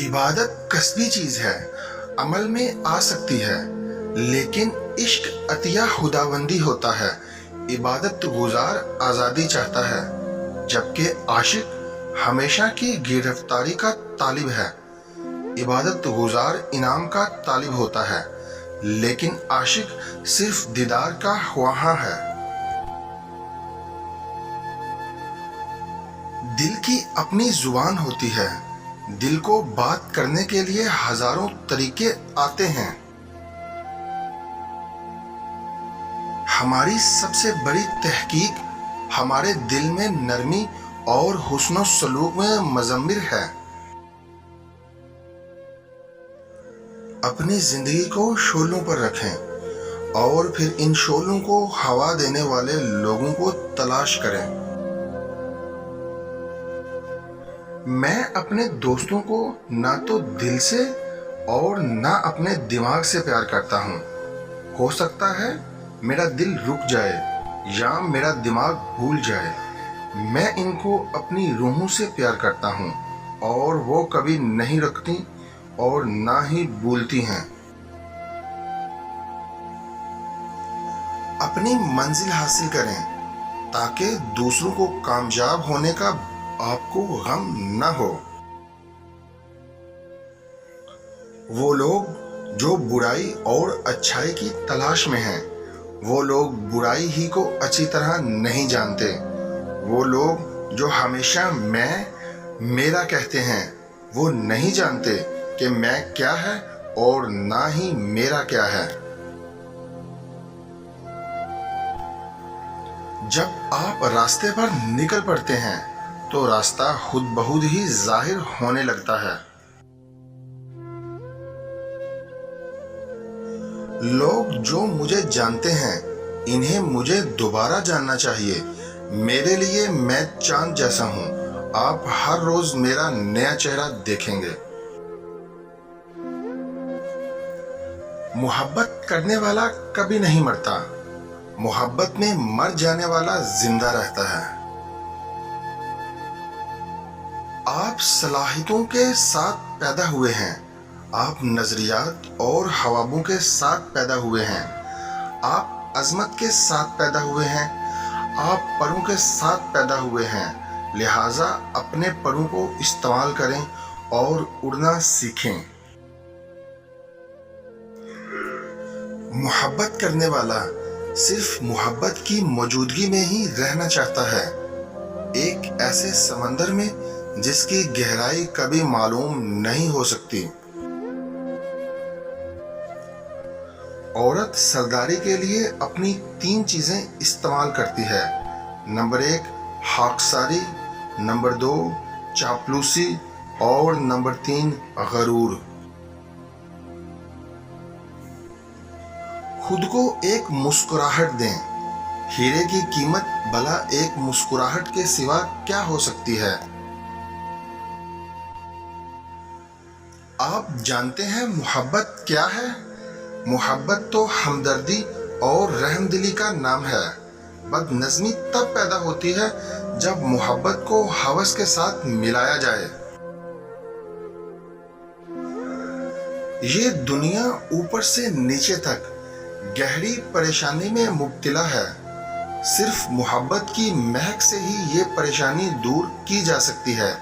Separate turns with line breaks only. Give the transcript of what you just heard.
عبادت کسبی چیز ہے، عمل میں آ سکتی ہے، لیکن عشق عطیہ خداوندی ہوتا ہے۔ عبادت گزار آزادی چاہتا ہے، جبکہ عاشق ہمیشہ کی گرفتاری کا طالب ہے۔ عبادت گزار انعام کا طالب ہوتا ہے، لیکن عاشق صرف دیدار کا خواہاں ہے۔ دل کی اپنی زبان ہوتی ہے، دل کو بات کرنے کے لیے ہزاروں طریقے آتے ہیں۔ ہماری سب سے بڑی تحقیق ہمارے دل میں نرمی اور حسن و سلوک میں مضمر ہے۔ اپنی زندگی کو شعلوں پر رکھیں اور پھر ان شعلوں کو ہوا دینے والے لوگوں کو تلاش کریں۔ میں اپنے دوستوں کو نہ تو دل سے اور نہ اپنے دماغ سے پیار کرتا ہوں۔ ہو سکتا ہے میرا دل رک جائے یا میرا دماغ بھول جائے، میں ان کو اپنی روحوں سے پیار کرتا ہوں، اور وہ کبھی نہیں رکتی اور نہ ہی بھولتی ہیں۔ اپنی منزل حاصل کریں تاکہ دوسروں کو کامیاب ہونے کا آپ کو غم نہ ہو۔ وہ لوگ جو برائی اور اچھائی کی تلاش میں ہیں، وہ لوگ برائی ہی کو اچھی طرح نہیں جانتے۔ وہ لوگ جو ہمیشہ میں میرا کہتے ہیں، وہ نہیں جانتے کہ میں کیا ہے اور نہ ہی میرا کیا ہے۔ جب آپ راستے پر نکل پڑتے ہیں تو راستہ خود بخود ہی ظاہر ہونے لگتا ہے۔ لوگ جو مجھے جانتے ہیں انہیں مجھے دوبارہ جاننا چاہیے۔ میرے لیے میں چاند جیسا ہوں، آپ ہر روز میرا نیا چہرہ دیکھیں گے۔ محبت کرنے والا کبھی نہیں مرتا، محبت میں مر جانے والا زندہ رہتا ہے۔ آپ صلاحیتوں کے ساتھ پیدا ہوئے ہیں، آپ نظریات اور خوابوں کے ساتھ پیدا ہوئے ہیں، آپ عظمت کے ساتھ پیدا ہوئے ہیں، آپ پروں کے ساتھ پیدا ہوئے ہیں۔ لہٰذا اپنے پروں کو استعمال کریں اور اڑنا سیکھیں۔ محبت کرنے والا صرف محبت کی موجودگی میں ہی رہنا چاہتا ہے، ایک ایسے سمندر میں جس کی گہرائی کبھی معلوم نہیں ہو سکتی۔ عورت سرداری کے لیے اپنی 3 چیزیں استعمال کرتی ہے۔ نمبر 1 خاکساری، نمبر 2 چاپلوسی اور نمبر 3 غرور۔ خود کو ایک مسکراہٹ دیں۔ ہیرے کی قیمت بھلا ایک مسکراہٹ کے سوا کیا ہو سکتی ہے؟ آپ جانتے ہیں محبت کیا ہے؟ محبت تو ہمدردی اور رحم دلی کا نام ہے۔ بد نظمی تب پیدا ہوتی ہے جب محبت کو ہوس کے ساتھ ملایا جائے۔ یہ دنیا اوپر سے نیچے تک گہری پریشانی میں مبتلا ہے۔ صرف محبت کی مہک سے ہی یہ پریشانی دور کی جا سکتی ہے۔